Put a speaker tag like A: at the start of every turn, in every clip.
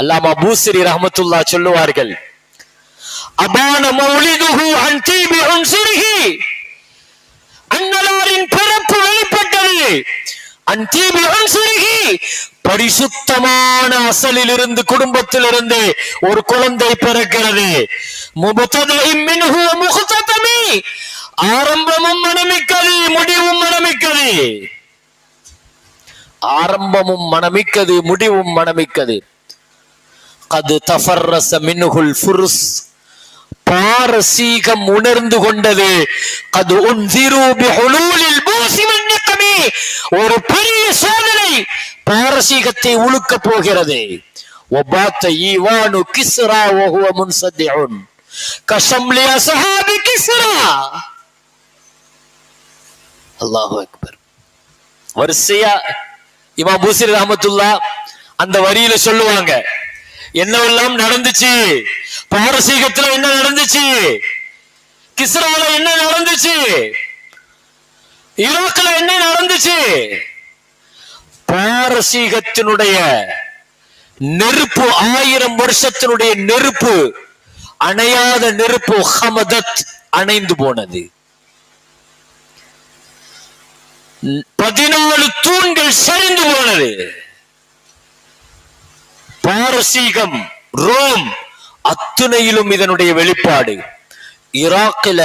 A: அல்லாமா பூசிரி ரஹ்மத்துல்லாஹ் சொல்லுவார்கள், அபான மௌலிதுஹு அன் தீபி உன்சிரிஹி, அன்னலாரின் பிறப்பு வெளிப்பட்டது. அன் தீபி உன்சிரிஹி, பரிசுத்தமான அசலிலிருந்து குடும்பத்திலிருந்து ஒரு குழந்தை பிறக்கிறது. முபததஇம் மின்ஹு முக்ததமி, ஆரம்பமும் மனமிக்கது முடிவும் மனமிக்கது. ஆரம்பமும் மனமிக்கது முடிவும் மனமிக்கது. கது தஃபர்ரஸ மின்ஹுல் ஃபுர்ஸ், பாரசீகம் உணர்ந்து கொண்டது. கது உன்சிரு பிஹுலூலில் பூசி வன்னிகமி, ஒரு பெரிய சோதனை பாரசீகத்தை உழுக்க போகிறது. வபாத்த ஈவானு கிஸ்ரா வஹுவ முன்சதிஉன் கஷம்லி அஸ்ஹாபி கிஸ்ரா. அல்லாஹு அக்பர். வரிசையா இமாம் பூசிரி ரஹ்மத்துல்லாஹ் அந்த வரியில சொல்லுவாங்க, என்னவெல்லாம் நடந்துச்சு, பாரசீகத்துல என்ன நடந்துச்சு, கிஸ்ரால என்ன நடந்துச்சு, ஈராக்ல என்ன நடந்துச்சு. பாரசீகத்தினுடைய நெருப்பு 1000 வருஷத்தினுடைய நெருப்பு, அணையாத நெருப்பு ஹமதத், அணைந்து போனது. 14 தூண்கள் சரிந்து போனது. பாரசீகம், ரோம் அத்துணையிலும் இதனுடைய வெளிப்பாடு. ஈராக்கில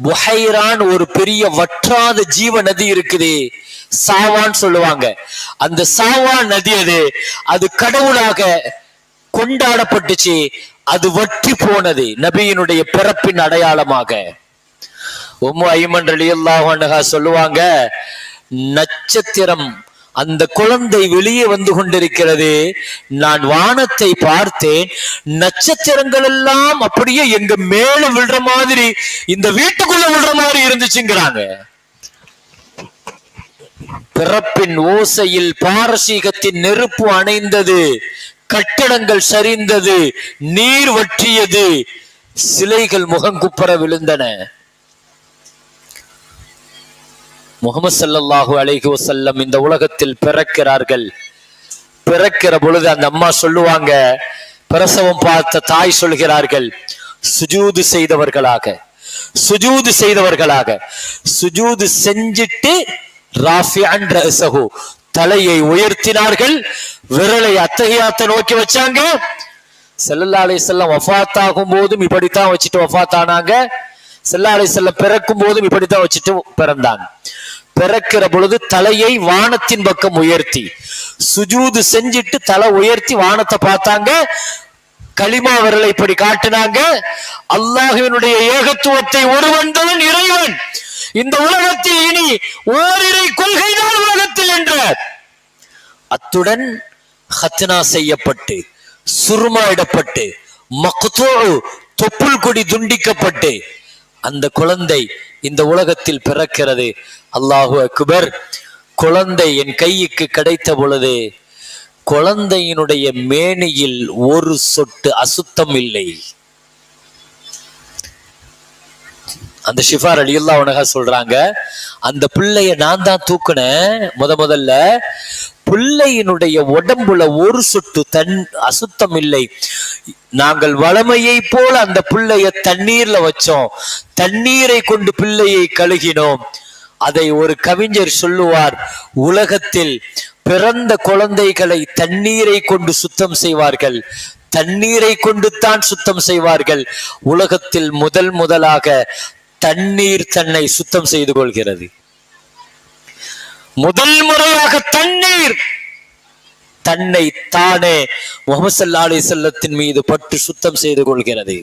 A: புஹைரான் ஒரு பெரிய வற்றாத ஜீவ நதி இருக்குது, சாவான் சொல்லுவாங்க. அந்த சாவா நதி அது கடவுளாக கொண்டாடப்பட்டுச்சு. அது வற்றி போனது, நபியினுடைய பிறப்பின் அடையாளமாக. உம்மு ஐமன் ரலியல்லாஹு அன்ஹா சொல்லுவாங்க, நட்சத்திரம், அந்த குழந்தை வெளியே வந்து கொண்டிருக்கிறது, நான் வானத்தை பார்த்தேன், நட்சத்திரங்கள் எல்லாம் அப்படியே எங்க மேல விழுற மாதிரி, இந்த வீட்டுக்குள்ள விழுற மாதிரி இருந்துச்சுங்கிறாங்க. பிறப்பின் ஓசையில் பாரசீகத்தின் நெருப்பு அணைந்தது, கட்டடங்கள் சரிந்தது, நீர் வற்றியது, சிலைகள் முகங்குப்புற விழுந்தன. முஹம்மது ஸல்லல்லாஹு அலைஹி வஸல்லம் இந்த உலகத்தில் பிறக்கிறார்கள். பிறக்கிற பொழுது அந்த அம்மா சொல்லுவாங்க, பிரசவம் பார்த்த தாய் சொல்கிறார்கள், சுஜூது செய்தவர்களாக, சுஜூது செய்தவர்களாக, சுஜூது செஞ்சிட்டு ராஃபிஅன் ரஸஹு, தலையை உயர்த்தினார்கள், விரலை அத்தஹியாத்தை நோக்கி வச்சாங்க. ஸல்லல்லாஹு அலைஹி வஸல்லம் வஃபாத் ஆகும் போதும் இப்படித்தான் வச்சுட்டு வஃபாத் ஆனாங்க. ஸல்லல்லாஹு அலைஹி வஸல்லம் பிறக்கும் போதும் இப்படித்தான் வச்சுட்டு பிறந்தாங்க. பிறக்கிற பொழுது தலையை வானத்தின் பக்கம் உயர்த்தி, சுஜூது செஞ்சிட்டு தலை உயர்த்தி வானத்தை பார்த்தாங்க. கலிமா விரலை இப்படி காட்டினாங்க. அல்லாஹ்வினுடைய ஏகத்துவத்தை ஒருவன் தான் இறைவன், இந்த உலகத்தில் இனி ஓரிரை கொள்கைதான் உலகத்தில் என்ற அத்துடன் ஹத்னா செய்யப்பட்டு, சுருமாயிடப்பட்டு, மக்தூ, தொப்புள் கொடி துண்டிக்கப்பட்டு அந்த குழந்தை இந்த உலகத்தில் பிறக்கிறது. அல்லாஹு அக்பர். குழந்தை என் கைக்கு கிடைத்த பொழுது குழந்தையினுடைய மேனியில் ஒரு சொட்டு அசுத்தம் இல்லை. அந்த ஷிஃபா ரலியல்லாஹு அன்ஹா சொல்றாங்க, அந்த பிள்ளைய நான் தான் தூக்குனேன். முதல்ல பிள்ளையினுடைய உடம்புல ஒரு சொட்டு அசுத்தம் இல்லை. நாங்கள் வளமையை போல அந்த பிள்ளைய தண்ணீர்ல வச்சோம், தண்ணீரை கொண்டு பிள்ளையை கழுகினோம். அதை ஒரு கவிஞர் சொல்லுவார், உலகத்தில் பிறந்த குழந்தைகளை தண்ணீரை கொண்டு சுத்தம் செய்வார்கள், தண்ணீரை கொண்டு தான் சுத்தம் செய்வார்கள். உலகத்தில் முதலாக தண்ணீர் தன்னை சுத்தம் செய்து கொள்கிறது. முதல் முறையாக தண்ணீர் தன்னை தானே முஹம்மது ஸல்லல்லாஹு அலைஹி வஸல்லத்தின் மீது பட்டு சுத்தம் செய்து கொள்கிறது.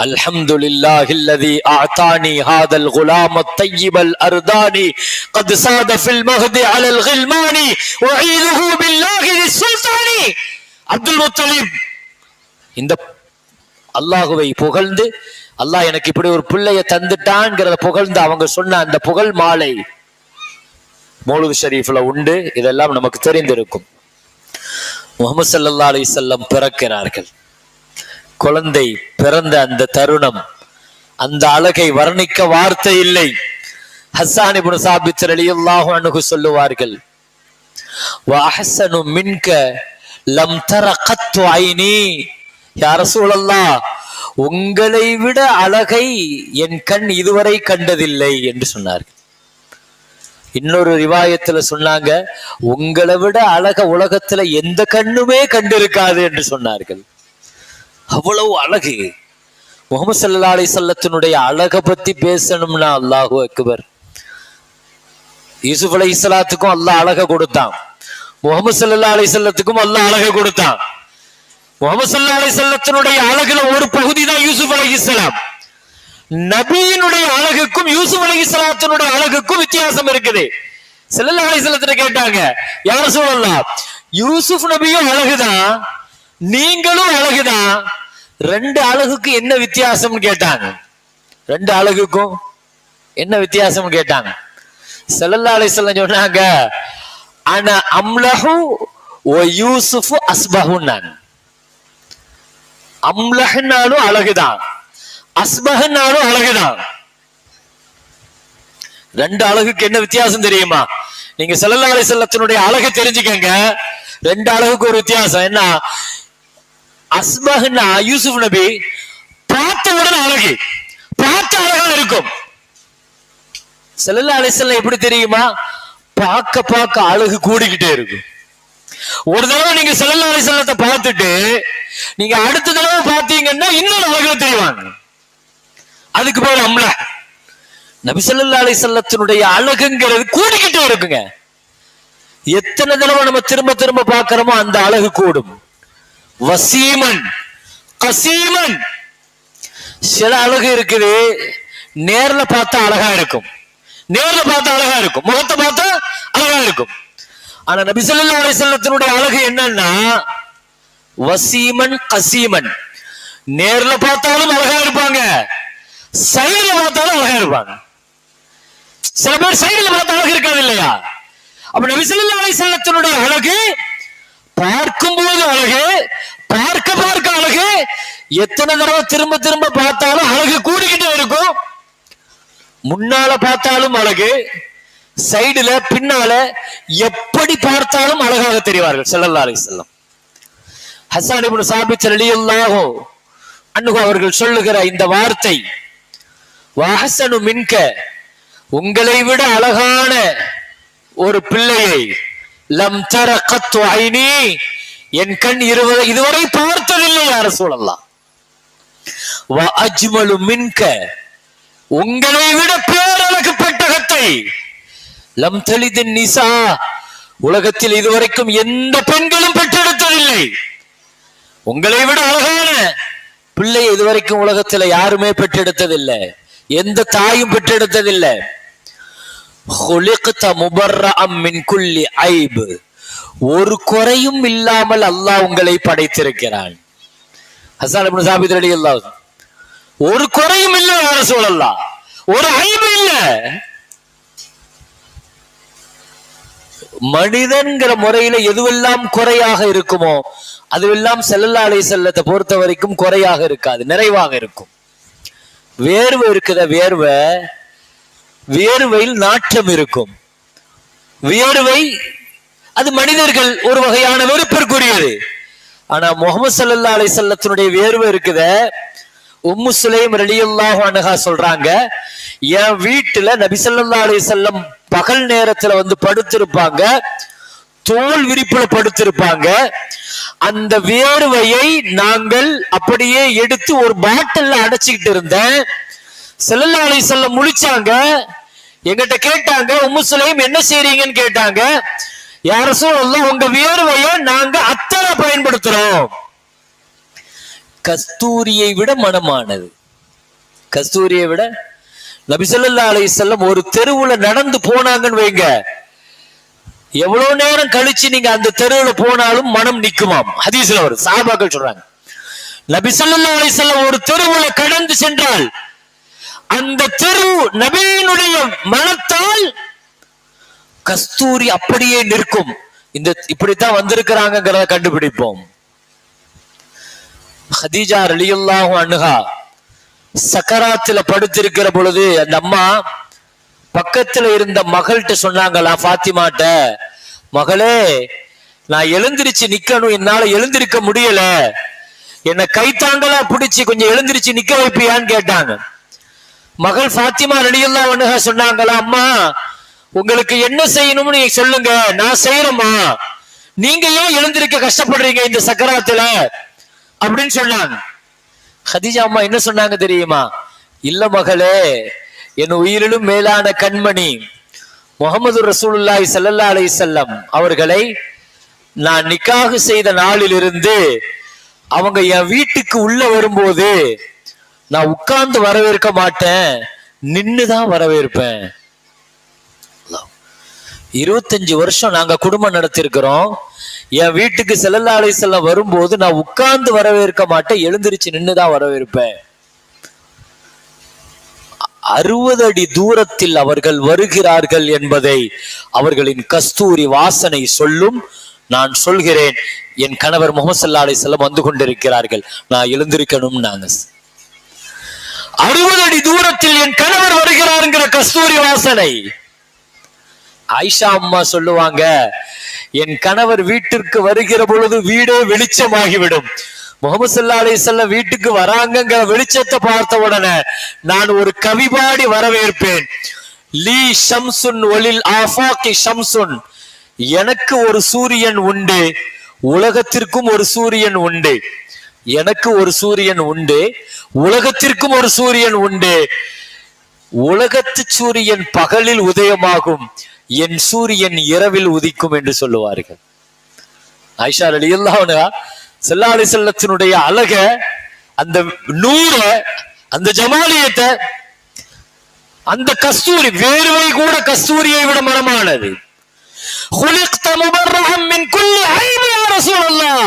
A: அல்ஹம்துலில்லாஹில்லதி அஅதானி ஹாதல் குலாமத் தய்யிபல் அர்தானி கத் சாத ஃபில் மஹதி அலல் கில்மானி வஈதுஹு பில்லாஹி லிஸ்ஸுல்தானி. அப்துல் முத்தலிப் இந்த அல்லாஹ்வை புகழ்ந்து, அல்லாஹ் எனக்கு இப்படி ஒரு பிள்ளைய தந்துட்டான்ங்கிறத புகழ்ந்து அவங்க சொன்ன அந்த புகழ் மாலை மௌலூத் ஷரீஃப்ல உண்டு. இதெல்லாம் நமக்கு தெரிந்திருக்கும். முஹம்மது ஸல்லல்லாஹு அலைஹி வஸல்லம் பிறக்கிறார்கள். குழந்தை பிறந்த அந்த தருணம், அந்த அழகை வர்ணிக்க வார்த்தை இல்லை. ஹஸ்ஸான் இப்னு சாபித் ரலியல்லாஹு அன்ஹு சொல்லுவார்கள், வ அஹ்ஸனு மின்க லம் தர கத்து ஐனி, யா ரசூலல்லாஹ் உங்களை விட அழகை என் கண் இதுவரை கண்டதில்லை என்று சொன்னார்கள். இன்னொரு ரிவாயத்துல சொன்னாங்க, உங்களை விட அழக உலகத்துல எந்த கண்ணுமே கண்டிருக்காது என்று சொன்னார்கள். அவ்வளவு அழகு. முஹம்மது ஸல்லல்லாஹு அலைஹி வஸல்லத்தினுடைய அழகை பத்தி பேசணும்னா அல்லாஹு அக்பர். யூசுப் அலைஹிஸ்ஸலாத்துக்கும் அல்லாஹ் அழகை கொடுத்தான், முஹம்மது ஸல்லல்லாஹு அலைஹி வஸல்லத்துக்கும் அல்லாஹ் அழகை கொடுத்தான். முஹம்மது ஸல்லல்லாஹு அலைஹி வஸல்லத்தினுடைய அழகுல ஒரு பகுதி தான் யூசுப் அலைஹிஸ்ஸலாம். நபியினுடைய அழகுக்கும் யூசுப் அலைஹிஸ்ஸலாத்தினுடைய அழகுக்கும் வித்தியாசம் இருக்குது. ஸல்லல்லாஹு அலைஹி வஸல்லம் கேட்டாங்க, யா ரசூலல்லாஹ் யூசுப் நபியும் அழகுதான், நீங்களும் அழகுதான், ரெண்டு அழகுக்கு என்ன வித்தியாசம் கேட்டாங்க. ரெண்டு அழகுக்கும் என்ன வித்தியாசம் கேட்டாங்க. ஸல்லல்லாஹு அலைஹி வஸல்லம் சொன்னாங்க, அன அம்லஹு வ யூசுஃபு அஸ்பஹுன்னான். அம்லஹ்னாலும் அழகுதான், அஸ்பஹ்னாலும் அழகுதான். ரெண்டு அழகுக்கு என்ன வித்தியாசம் தெரியுமா? நீங்க ஸல்லல்லாஹு அலைஹி வஸல்லத்தினுடைய அழகு தெரிஞ்சுக்கங்க. ரெண்டு அழகுக்கு ஒரு வித்தியாசம் என்ன? அஸ்பஹ்னா யூசுப் நபி பார்த்தவுடன் அழகு, பார்த்த அழகா இருக்கும். ஸல்லல்லாஹு அலைஹி வஸல்லம் எப்படி தெரியுமா? பார்க்க பார்க்க அழகு கூடிக்கிட்டே இருக்கும். ஒரு தடவை நீங்க ஸல்லல்லாஹு அலைஹி வஸல்லத்தை பார்த்துட்டு நீங்க அடுத்த தடவை பார்த்தீங்கன்னா இன்னொரு அழகு தெரிவாங்க. அதுக்கு பேர் அம்ல. நபி ஸல்லல்லாஹு அலைஹி வஸல்லத்தினுடைய அழகுங்கிறது கூடிக்கிட்டே இருக்குங்க. எத்தனை தடவை நம்ம திரும்ப திரும்ப பார்க்கிறோமோ அந்த அழகு கூடும். வசீமன் கசீமன். சில அழகு இருக்குது, நேர்ல பார்த்தா அழகா இருக்கும், நேர்ல பார்த்தா அழகா இருக்கும், முகத்தை பார்த்தா அழகா இருக்கும். ஆனா நபி ஸல்லல்லாஹு அலைஹி வஸல்லத்தினுடைய அழகு என்னன்னா வசீமன் கசீமன். நேர்ல பார்த்தாலும் அழகா இருப்பாங்க, சைடுல பார்த்தாலும் அழகா இருப்பாங்க. சில பேர் சைடுல பார்த்தா அழகு இருக்காது இல்லையா? அப்ப நபி ஸல்லல்லாஹு அலைஹி வஸல்லத்தினுடைய அழகு பார்க்கும்போது அழகு, பார்க்க பார்க்க அழகு, எத்தனை தடவை திரும்ப திரும்ப பார்த்தாலும் அழகு கூடிக்கிட்டே இருக்கும். முன்னால பார்த்தாலும் அழகு, சைடுல பின்னால எப்படி பார்த்தாலும் அழகாக தெரிவார்கள் ஸல்லல்லாஹு அலைஹி வஸல்லம். ஹஸ்ஸான் இப்னு சாபித் ரலியல்லாஹு அன்ஹு அவர்கள் சொல்லுகிற இந்த வார்த்தை, வஹஸனு மின்க, உங்களை விட அழகான ஒரு பிள்ளையை லம் தர கத்து ஐனி, என் கண் இதுவரை பார்த்ததில்லை யா ரசூலல்லாஹ். வ அஜ்மலு மின்க, உங்களை விட பேரழகு பெட்டகத்தை லம் தலிதின் நிசா, உலகத்தில் இதுவரைக்கும் எந்த பெண்களும் பெற்றெடுத்ததில்லை. உங்களை விட அழகான பிள்ளை இதுவரைக்கும் உலகத்தில் யாருமே பெற்றெடுத்ததில்லை, எந்த தாயும் பெற்றெடுத்ததில்லை. خُلِقْتَ مُبَرَّأً مِنْ كُلِّ عَيْبٍ, ஒரு குறையும் இல்லாமல் அல்லாஹ் உங்களை படைத்திருக்கிறான். ஹஸ்ஸான் இப்னு சாபித் ரலியல்லாஹு, ஒரு குறையும் இல்லை யா ரசூலல்லாஹ், ஒரு ஐபு இல்லை. மனிதன்கிற முறையில எதுவெல்லாம் குறையாக இருக்குமோ அதுவெல்லாம் ஸல்லல்லாஹு அலைஹி வஸல்லத்தை பொறுத்த வரைக்கும் குறையாக இருக்காது, நிறைவாக இருக்கும். வேர்வை இருக்குத, வேர்வையில் நாற்றம் இருக்கும். வியர்வை அது மனிதர்கள் ஒரு வகையான வெறுப்பிற்குரியது. ஆனா முஹம்மது ஸல்லல்லாஹு அலைஹி வஸல்லத்தினுடைய வேர்வை இருக்குத, உம்மு சுலைம் ரலியல்லாஹு அன்ஹா சொல்றாங்க, என் வீட்டுல நபி ஸல்லல்லாஹு அலைஹி வஸல்லம் பகல் நேரத்துல வந்து படுத்திருப்பாங்க, தோல் விரிப்புல படுத்திருப்பாங்க. அந்த வேர்வையை நாங்கள் அப்படியே எடுத்து ஒரு பாட்டில்ல அடைச்சிக்கிட்டு இருந்தேன். ஸல்லல்லாஹு அலைஹி வஸல்லம் முழிச்சாங்க, எங்கிட்ட கேட்டாங்க, உம்மு சுலைம் என்ன செய்றீங்கன்னு கேட்டாங்க. யா ரசூலல்லாஹ், உங்க வியர்வையை நாங்க அத்தரை பயன்படுத்துறோம். கஸ்தூரியை விட மனமானது, கஸ்தூரியை விட. நபி ஸல்லல்லாஹு அலைஹி வஸல்லம் ஒரு தெருவுல நடந்து போனாங்கன்னு வைங்க, எவ்வளவு நேரம் கழிச்சு நீங்க அந்த தெருவுல போனாலும் மனம் நிக்குமாம். ஹதீஸ்ல வரும், சஹாபாக்கள் சொல்றாங்க. நபி ஸல்லல்லாஹு அலைஹி வஸல்லம் ஒரு தெருவுல கடந்து சென்றால் அந்த தெரு நபியினுடைய மனத்தால் கஸ்தூரி அப்படியே நிற்கும். இந்த இப்படித்தான் வந்திருக்கிறாங்கிறத கண்டுபிடிப்போம். ஹதீஜா ரலியல்லாஹு அன்ஹா சக்கராத்துல படுத்திருக்கிற பொழுது அந்த அம்மா பக்கத்துல இருந்த மகள்கிட்ட சொன்னாங்களா, ஃபாத்திமாட்ட, மகளே நான் எழுந்திருச்சு நிக்கணும், என்னால எழுந்திருக்க முடியல, என்ன கைத்தாண்டலா பிடிச்சி கொஞ்சம் எழுந்திருச்சு நிக்க வைப்பியான்னு கேட்டாங்க. மகள் ஃபாத்திமா ரலியல்லாஹு அன்ஹா சொன்னாங்களா, அம்மா உங்களுக்கு என்ன செய்யணும்னு நீங்க சொல்லுங்க, நான் செய்யறேம்மா, நீங்க ஏன் எழுந்திருக்க கஷ்டப்படுறீங்க இந்த சக்கராத்துல அப்படின்னு சொன்னாங்க. ஹதீஜா அம்மா என்ன சொன்னாங்க தெரியுமா? இல்ல மகளே, என் உயிரிலும் மேலான கண்மணி முஹம்மது ரசூலுல்லாஹி ஸல்லல்லாஹு அலைஹி வஸல்லம் அவர்களை நான் நிக்காஹ் செய்த நாளிலிருந்து அவங்க என் வீட்டுக்கு உள்ள வரும்போது நான் உட்கார்ந்து வரவேற்க மாட்டேன், நின்னுதான் வரவேற்பேன். 25 வருஷம் நாங்க குடும்பம் நடத்திருக்கிறோம். என் வீட்டுக்கு ஸல்லல்லாஹு அலைஹி வஸல்லம் வரும்போது நான் உட்கார்ந்து வரவேற்க மாட்டேன், எழுந்திருச்சு நின்னுதான் வரவேற்பேன். 60 அடி தூரத்தில் அவர்கள் வருகிறார்கள் என்பதை அவர்களின் கஸ்தூரி வாசனை சொல்லும். நான் சொல்கிறேன், என் கணவர் முஹம்மது ஸல்லல்லாஹு அலைஹி வஸல்லம் வந்து கொண்டிருக்கிறார்கள், நான் எழுந்திருக்கணும். நாங்க 60 அடி தூரத்தில் என் கணவர் வருகிறாருங்கிற கஸ்தூரி வாசனை. ஆயிஷா அம்மா சொல்லுவாங்க, என் கணவர் வீட்டிற்கு வருகிற பொழுது வீடே வெளிச்சமாகிவிடும். முஹம்மது ஸல்லல்லாஹு அலைஹி வஸல்லம் வீட்டுக்கு வராங்கங்கிற வெளிச்சத்தை பார்த்த உடனே நான் ஒரு கவி பாடி வரவேற்பேன். லீ ஷம்சுன் வலில் ஆஃபாகி ஷம்சுன், எனக்கு ஒரு சூரியன் உண்டு, உலகத்திற்கும் ஒரு சூரியன் உண்டு. எனக்கு ஒரு சூரியன் உண்டு, உலகத்திற்கும் ஒரு சூரியன் உண்டு. உலகத்து சூரியன் பகலில் உதயமாகும், என் சூரியன் இரவில் உதிக்கும் என்று சொல்லுவார்கள். ஆயிஷா ரலியல்லாஹு அன்ஹா ஸல்லல்லாஹு அலைஹி வஸல்லத்தினுடைய அழக, அந்த நூற, அந்த ஜமாலியத்தை, அந்த கஸ்தூரி, வேர்வை கூட கஸ்தூரியை விட மனமானது. خلقت مبرحا من كل عيب يا رسول الله,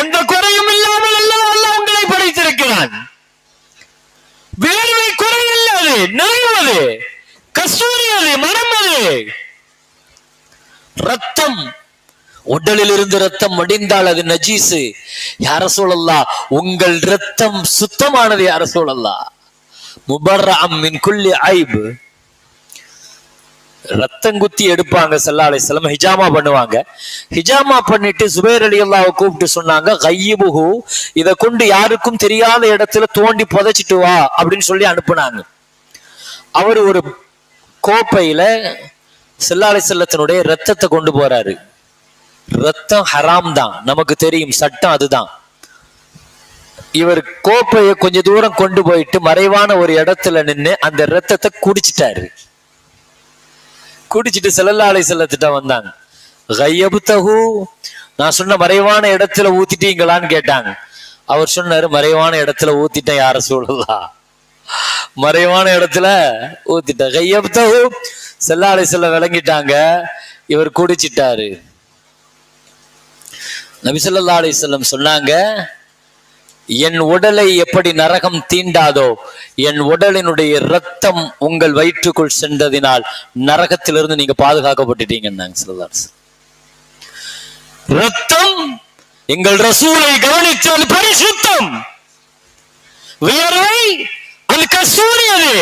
A: எந்த குறையும் இல்லாமல் அல்லாஹ் உங்களை படைத்திருக்கிறான். வேர்வை குறையில்லாது, நிறைவது கஸ்தூரி, அது மனம், அது ரத்தம். உடலில் இருந்து ரத்தம் வடிந்தால் அது நஜீசு. யா ரசூலல்லாஹ், உங்கள் ரத்தம் சுத்தமானது யா ரசூலல்லாஹ். முபர்ரஅம் மின் குல்லி ஐப். ரத்தம் குத்தி எடுப்பாங்க ஸல்லல்லாஹு அலைஹி வஸல்லம், ஹிஜாமா பண்ணுவாங்க. ஹிஜாமா பண்ணிட்டு சுபைர் ரலியல்லாஹு கூப்பிட்டு சொன்னாங்க, கையிபுஹு, இதை கொண்டு யாருக்கும் தெரியாத இடத்துல தோண்டி புதைச்சிட்டு வா அப்படின்னு சொல்லி அனுப்புனாங்க. அவர் ஒரு கோப்பையில ஸல்லல்லாஹு அலைஹி வஸல்லத்தினுடைய ரத்தத்தை கொண்டு போறாரு. ரத்தம் ஹராம் தான், நமக்கு தெரியும், சட்டம் அதுதான். இவர் கோப்பையை கொஞ்ச தூரம் கொண்டு போயிட்டு மறைவான ஒரு இடத்துல நின்று அந்த ரத்தத்தை குடிச்சிட்டாரு. குடிச்சிட்டு ஸல்லல்லாஹு அலைஹி வஸல்லத்திட்ட வந்தாங்க. கையபுத்தஹு, நான் சொன்ன மறைவான இடத்துல ஊத்திட்டீங்களான்னு கேட்டாங்க. அவர் சொன்னாரு, மறைவான இடத்துல ஊத்திட்டேன் யா ரசூலல்லாஹ், மறைவான இடத்துல ஊத்திட்டேன். கையபுத்தஹு, ஸல்லல்லாஹு அலைஹி வஸல்லம் விளங்கிட்டாங்க, இவர் குடிச்சிட்டாரு. நபி ஸல்லல்லாஹு அலைஹி வஸல்லம் சொன்னாங்க, என் உடலை எப்படி நரகம் தீண்டாதோ, என் உடலினுடைய ரத்தம் உங்கள் வயிற்றுக்குள் சென்றதினால் நரகத்திலிருந்து நீங்க பாதுகாக்கப்பட்டுட்டீங்க. ரத்தம் எங்கள் ரசூலை கவனித்தது பரிசுத்தம், வேர்வை அது கஸ்தூரி, அது